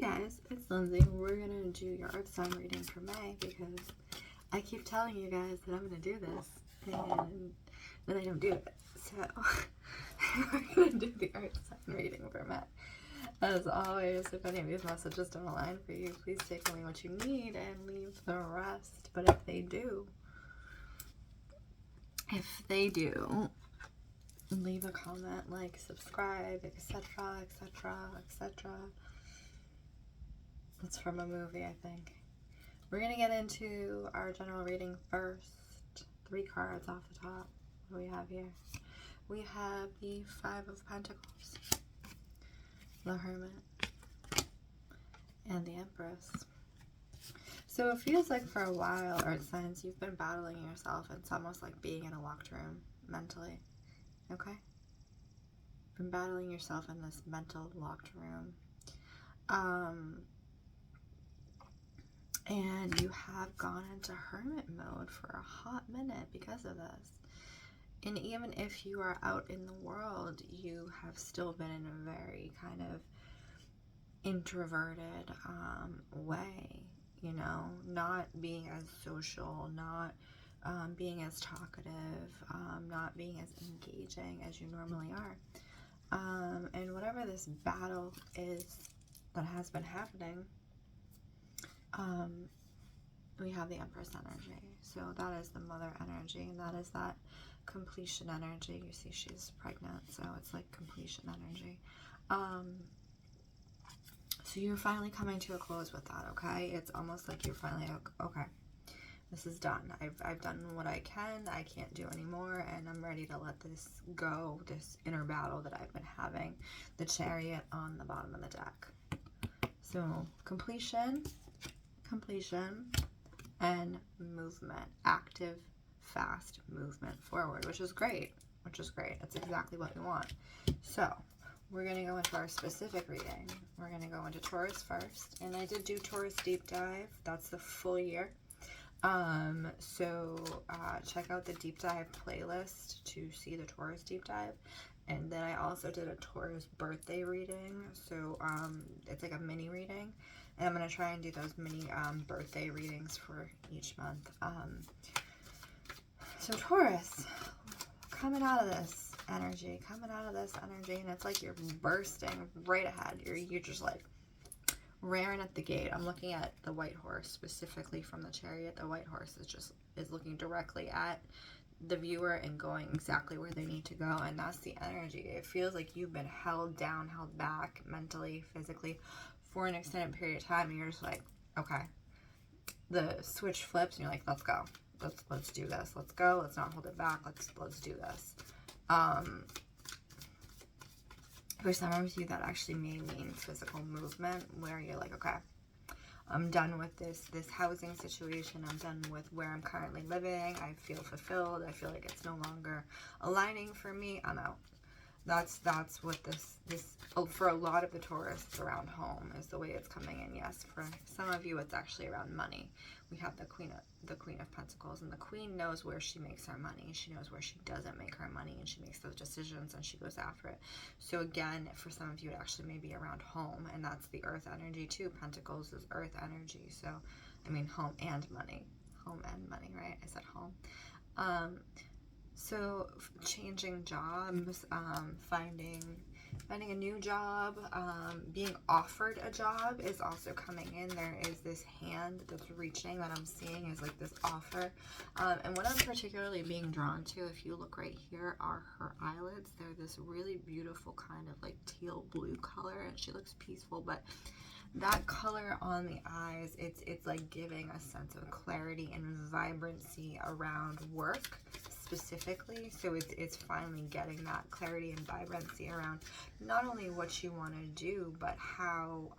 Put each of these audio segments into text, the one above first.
guys, it's Lindsay. We're gonna do your earth sign reading for May because I keep telling you guys that I'm gonna do this and then I don't do it. So we're gonna do the earth sign reading for May. As always, if any of these messages don't align for you, please take only what you need and leave the rest. But if they do, leave a comment, like, subscribe, etc., etc., etc. It's from a movie, I think. We're going to get into our general reading first. 3 cards off the top. What do we have here? We have the 5 of Pentacles, the Hermit, and the Empress. So it feels like for a while, Earth signs, you've been battling yourself. It's almost like being in a locked room mentally. Okay? Been battling yourself in this mental locked room. And you have gone into hermit mode for a hot minute because of this. And even if you are out in the world, you have still been in a very kind of introverted way, you know, not being as social, not being as talkative, not being as engaging as you normally are. And whatever this battle is that has been happening, we have the Empress energy. So that is the mother energy, and that is that completion energy. You see she's pregnant, so it's like completion energy. So you're finally coming to a close with that, okay? It's almost like you're finally, okay, this is done. I've done what I can. I can't do anymore, and I'm ready to let this go, this inner battle that I've been having. The Chariot on the bottom of the deck. So completion, and movement. Active, fast movement forward, which is great. That's exactly what we want. So we're going to go into our specific reading. We're going to go into Taurus first. And I did do Taurus deep dive. That's the full year. So check out the deep dive playlist to see the Taurus deep dive. And then I also did a Taurus birthday reading. So it's like a mini reading. And I'm going to try and do those mini birthday readings for each month. So Taurus, coming out of this energy, and it's like you're bursting right ahead. You're just like raring at the gate. I'm looking at the white horse specifically from the Chariot. The white horse is looking directly at the viewer and going exactly where they need to go, and that's the energy. It feels like you've been held down, held back mentally, physically for an extended period of time, and you're just like, okay, the switch flips and you're like, let's go, let's do this, let's go, let's not hold it back, let's do this. For some of you, that actually may mean physical movement, where you're like, okay, I'm done with this housing situation. I'm done with where I'm currently living. I feel fulfilled. I feel like it's no longer aligning for me. I'm out. That's what this for a lot of the Taurus, it's around home is the way it's coming in. Yes, for some of you, it's actually around money. We have the Queen of Pentacles, and the Queen knows where she makes her money. She knows where she doesn't make her money, and she makes those decisions and she goes after it. So again, for some of you, it actually may be around home, and that's the Earth energy too. Pentacles is Earth energy. So I mean, home and money, right? I said home. So changing jobs, finding a new job, being offered a job is also coming in. There is this hand that's reaching that I'm seeing is like this offer. And what I'm particularly being drawn to, if you look right here, are her eyelids. They're this really beautiful kind of like teal blue color, and she looks peaceful, but that color on the eyes, it's like giving a sense of clarity and vibrancy around work specifically. So it's finally getting that clarity and vibrancy around not only what you want to do, but how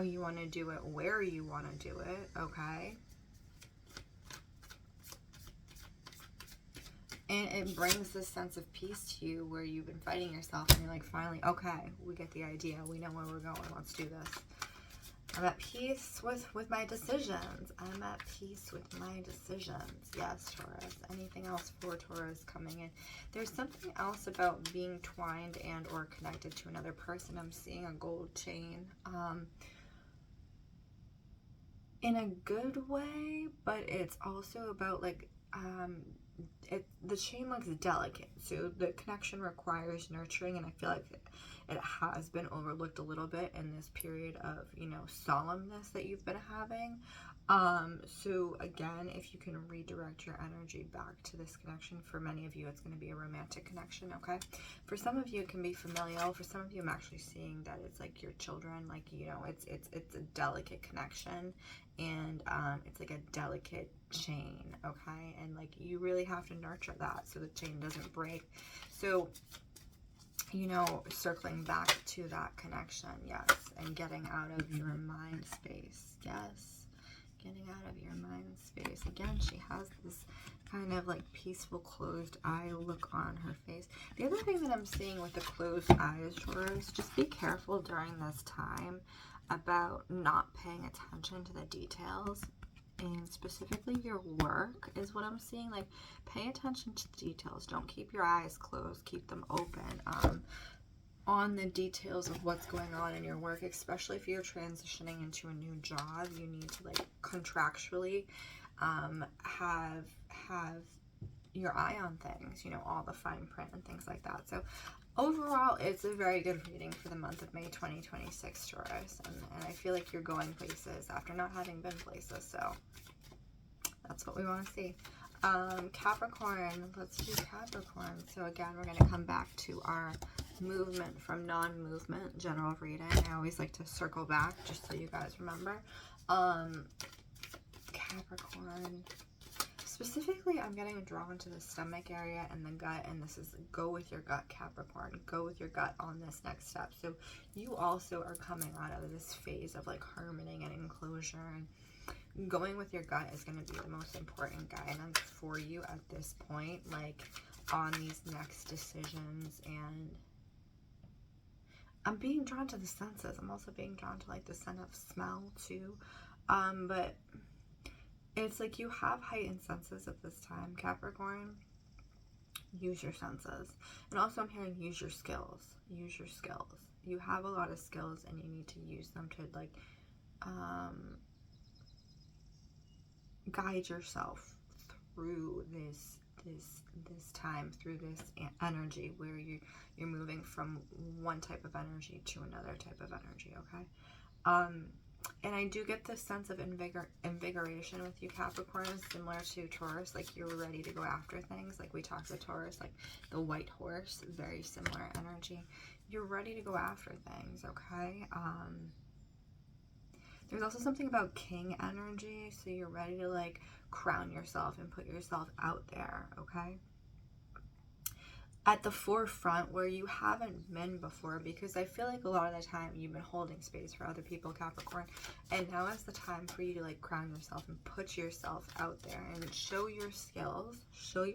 you want to do it, where you want to do it. Okay. And it brings this sense of peace to you where you've been fighting yourself and you're like, finally, okay, we get the idea. We know where we're going. Let's do this. I'm at peace with my decisions. I'm at peace with my decisions. Yes, Taurus. Anything else for Taurus coming in? There's something else about being twined and or connected to another person. I'm seeing a gold chain. In a good way, but it's also about like, the chain looks delicate, so the connection requires nurturing, and I feel like it has been overlooked a little bit in this period of, you know, solemnness that you've been having. So again, if you can redirect your energy back to this connection, for many of you it's going to be a romantic connection, okay? For some of you it can be familial. For some of you I'm actually seeing that it's like your children, like, you know, it's a delicate connection, and it's like a delicate chain, okay? And like, you really have to nurture that so the chain doesn't break. So, you know, circling back to that connection, yes, and getting out of your mind space, yes, getting out of your mind space. Again, she has this kind of like peaceful closed eye look on her face. The other thing that I'm seeing with the closed eyes, Taurus, just be careful during this time about not paying attention to the details, and specifically your work is what I'm seeing. Like, pay attention to the details. Don't keep your eyes closed, keep them open on the details of what's going on in your work, especially if you're transitioning into a new job. You need to like contractually have your eye on things, you know, all the fine print and things like that. So overall, it's a very good reading for the month of May 2026, Taurus. And I feel like you're going places after not having been places. So that's what we want to see. Capricorn, let's do Capricorn. So again, we're going to come back to our movement from non-movement general reading. I always like to circle back just so you guys remember. Capricorn. Specifically, I'm getting drawn to the stomach area and the gut, and this is go with your gut, Capricorn. Go with your gut on this next step. So you also are coming out of this phase of like harmony and enclosure, and going with your gut is going to be the most important guidance for you at this point, like on these next decisions. And I'm being drawn to the senses. I'm also being drawn to like the scent of smell too. But it's like you have heightened senses at this time, Capricorn. Use your senses. And also I'm hearing use your skills. Use your skills. You have a lot of skills and you need to use them to like guide yourself through this time, through this energy where you're moving from one type of energy to another type of energy, okay? And I do get this sense of invigoration with you, Capricorn, similar to Taurus. Like, you're ready to go after things. Like we talked with Taurus, like the white horse, very similar energy. You're ready to go after things, okay? There's also something about king energy. So you're ready to like crown yourself and put yourself out there, okay? At the forefront where you haven't been before, because I feel like a lot of the time you've been holding space for other people, Capricorn, and now is the time for you to like crown yourself and put yourself out there and show your skills, show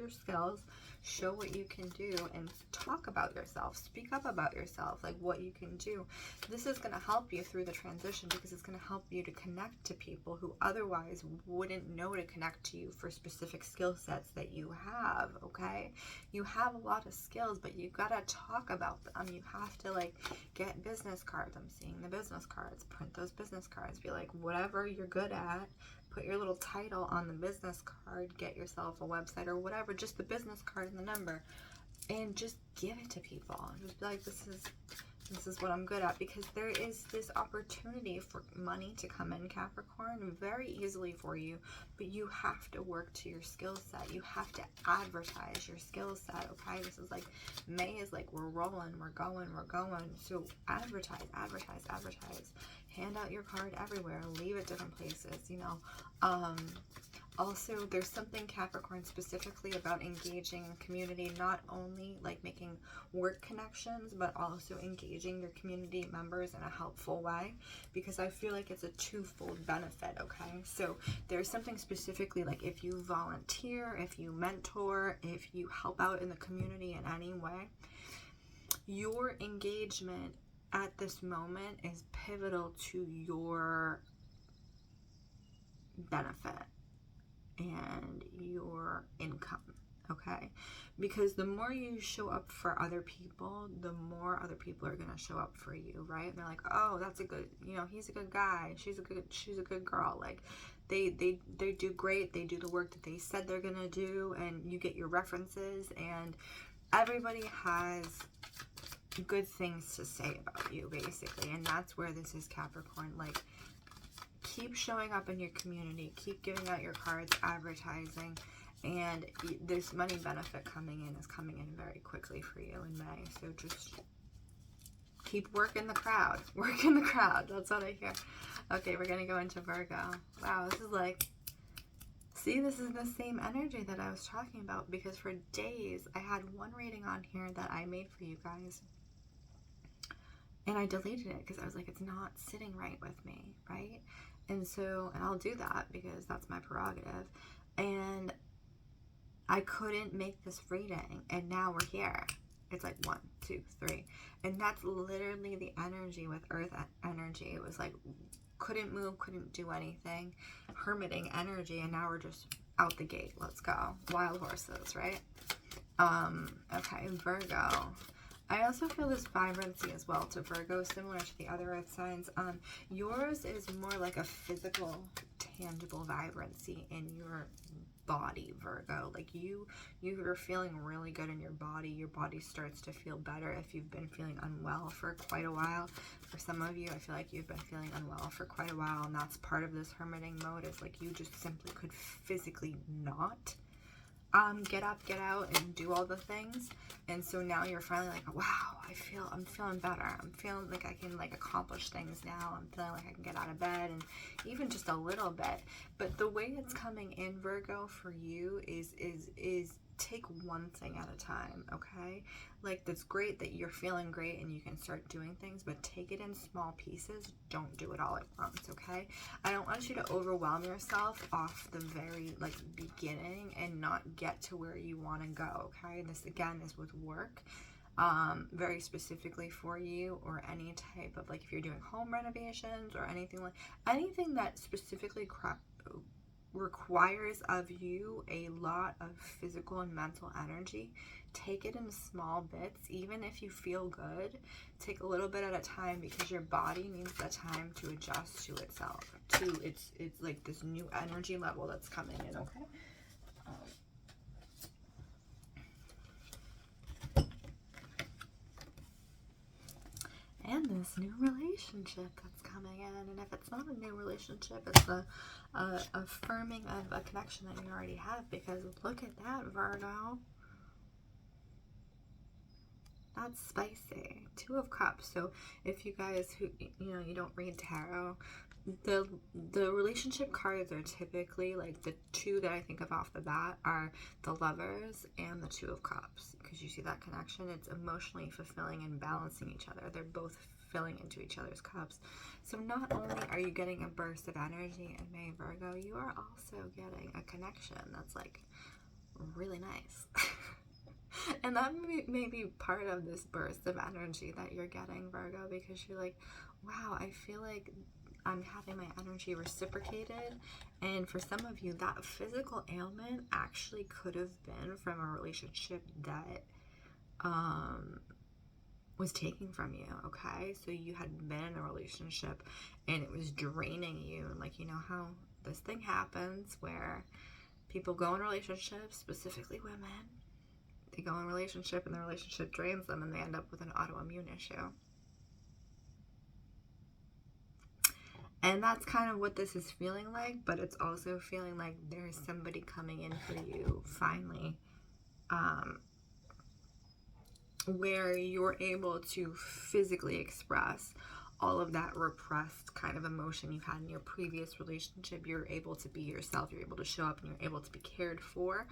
what you can do, and talk about yourself, speak up about yourself, like what you can do. This is going to help you through the transition because it's going to help you to connect to people who otherwise wouldn't know to connect to you for specific skill sets that you have, okay? You have a lot of skills, but you gotta talk about them. You have to like get business cards. I'm seeing the business cards. Print those business cards. Be like, whatever you're good at, put your little title on the business card. Get yourself a website or whatever, just the business card and the number, and just give it to people. Just be like, this is what I'm good at, because there is this opportunity for money to come in, Capricorn, very easily for you, but you have to work to your skill set. You have to advertise your skill set, okay? This is like, May is like, we're rolling, we're going. So advertise. Hand out your card everywhere. Leave it different places, you know. Also, there's something, Capricorn, specifically about engaging community, not only like making work connections, but also engaging your community members in a helpful way, because I feel like it's a twofold benefit, okay? So there's something specifically like if you volunteer, if you mentor, if you help out in the community in any way, your engagement at this moment is pivotal to your benefit and your income, okay? Because the more you show up for other people, the more other people are going to show up for you, right? And they're like, oh, that's a good, you know, he's a good guy, she's a good girl. Like they do great, they do the work that they said they're going to do, and you get your references, and everybody has good things to say about you, basically. And that's where this is, Capricorn. Like, keep showing up in your community, keep giving out your cards, advertising, and this money benefit coming in is coming in very quickly for you in May. So just keep working the crowd. Working the crowd. That's what I hear. Okay, we're going to go into Virgo. Wow, this is like, see, this is the same energy that I was talking about, because for days I had one reading on here that I made for you guys, and I deleted it because I was like, it's not sitting right with me, right? And so, and I'll do that because that's my prerogative. And I couldn't make this reading, and now we're here. It's like 1, 2, 3. And that's literally the energy with Earth energy. It was like, couldn't move, couldn't do anything. Hermiting energy, and now we're just out the gate. Let's go. Wild horses, right? Okay, Virgo. I also feel this vibrancy as well to Virgo, similar to the other earth signs. Yours is more like a physical, tangible vibrancy in your body, Virgo. Like you are feeling really good in your body. Your body starts to feel better if you've been feeling unwell for quite a while. For some of you, I feel like you've been feeling unwell for quite a while, and that's part of this hermiting mode, is like you just simply could physically not get up, get out, and do all the things. And so now you're finally like, wow, I'm feeling better. I'm feeling like I can like accomplish things now. I'm feeling like I can get out of bed, and even just a little bit. But the way it's coming in, Virgo, for you is take one thing at a time, okay? Like, that's great that you're feeling great and you can start doing things, but take it in small pieces. Don't do it all at once, okay? I don't want you to overwhelm yourself off the very, like, beginning and not get to where you want to go, okay? This, again, is with work, very specifically for you, or any type of, like, if you're doing home renovations or anything that specifically requires of you a lot of physical and mental energy. Take it in small bits. Even if you feel good, take a little bit at a time, because your body needs the time to adjust to itself, to it's like this new energy level that's coming in, okay? And this new relationship that's coming in, and if it's not a new relationship, it's a affirming of a connection that you already have, because look at that, Virgo. That's spicy. 2 of Cups. So if you guys who, you know, you don't read tarot, the relationship cards are typically like the 2 that I think of off the bat are the Lovers and the 2 of Cups, because you see that connection. It's emotionally fulfilling and balancing each other. They're both filling into each other's cups. So not only are you getting a burst of energy in May, Virgo, you are also getting a connection that's like really nice. And that may be part of this burst of energy that you're getting, Virgo, because you're like, wow, I feel like I'm having my energy reciprocated. And for some of you, that physical ailment actually could have been from a relationship that was taking from you, okay? So you had been in a relationship and it was draining you. And like, you know how this thing happens where people go in relationships, specifically women, they go in a relationship and the relationship drains them and they end up with an autoimmune issue. And that's kind of what this is feeling like, but it's also feeling like there's somebody coming in for you finally, where you're able to physically express all of that repressed kind of emotion you had in your previous relationship. You're able to be yourself, you're able to show up, and you're able to be cared for,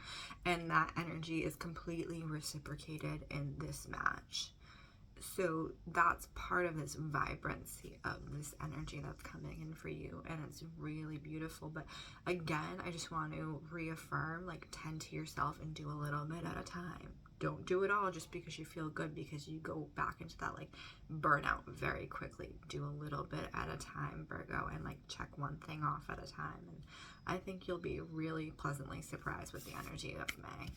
and that energy is completely reciprocated in this match. So that's part of this vibrancy of this energy that's coming in for you, and it's really beautiful. But again, I just want to reaffirm, like, tend to yourself and do a little bit at a time. Don't do it all just because you feel good, because you go back into that like burnout very quickly. Do a little bit at a time, Virgo, and like check one thing off at a time. And I think you'll be really pleasantly surprised with the energy of May.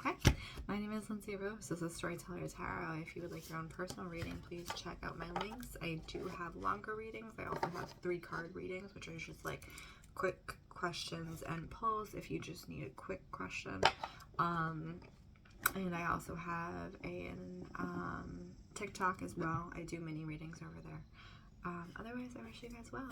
Okay, my name is Lindsey Rose. This is Storyteller Tarot. If you would like your own personal reading, please check out my links. I do have longer readings. I also have 3-card readings, which are just like quick questions and pulls if you just need a quick question. And I also have a TikTok as well. I do mini readings over there. Otherwise, I wish you guys well.